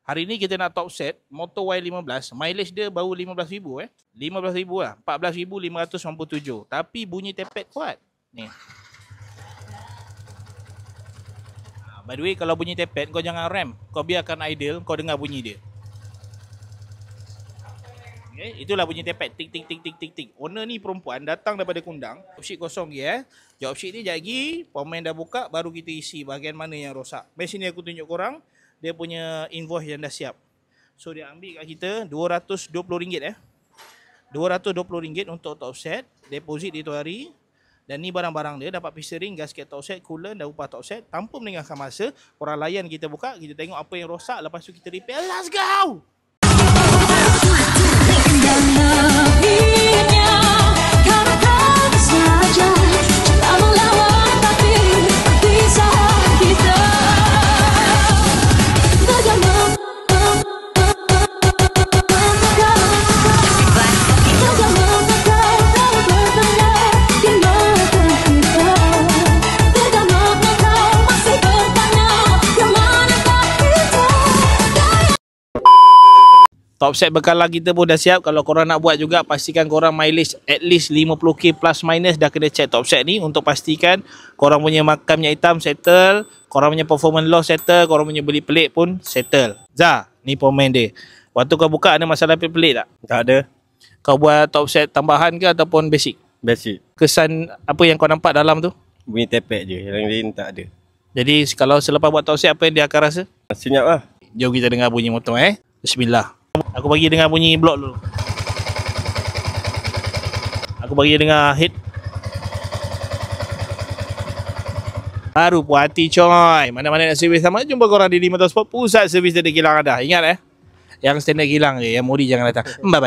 Hari ni kita nak top set Moto Y15. Mileage dia baru 15,000 15,000 lah. 14,597. Tapi bunyi tepet kuat. Ni. By the way, kalau bunyi tepet kau jangan rem. Kau biarkan idle, kau dengar bunyi dia. Okay, itulah bunyi tepet. Tik tik tik tik tik tik. Owner ni perempuan datang daripada Kundang. Job sheet kosong je Job sheet ni sekejap lagi pemain dah buka, baru kita isi bahagian mana yang rosak. Mesin ni aku tunjuk korang dia punya invoice yang dah siap. So dia ambil kat kita RM220 RM220 untuk top set. Deposit di tu hari. Dan ni barang-barang dia. Dapat piston ring, gasket top set, coolant dan upah top set. Tanpa meninggalkan masa, korang layan kita buka, kita tengok apa yang rosak, lepas tu kita repair. Let's go! Top set bekalan kita pun dah siap. Kalau korang nak buat juga, pastikan korang mileage at least 50k plus minus dah kena check top set ni untuk pastikan korang punya makam minyak hitam settle, korang punya performance loss settle, korang punya beli pelik pun settle. Zah, ni pemain dia. Waktu kau buka ada masalah pelik tak? Tak ada. Kau buat top set tambahan ke ataupun basic? Basic. Kesan apa yang kau nampak dalam tu? Bunyi tepek je, yang lain tak ada. Jadi kalau selepas buat top set, apa yang dia akan rasa? Senyap lah. Jom kita dengar bunyi motor Bismillah. Aku bagi dengar bunyi blok dulu. Aku bagi dengar hit. Baru puas hati coy. Mana-mana nak servis sama, jumpa korang di Motorsport, pusat servis dari kilang ada. Ingat yang standard kilang je, yang Modi jangan datang. Bye bye.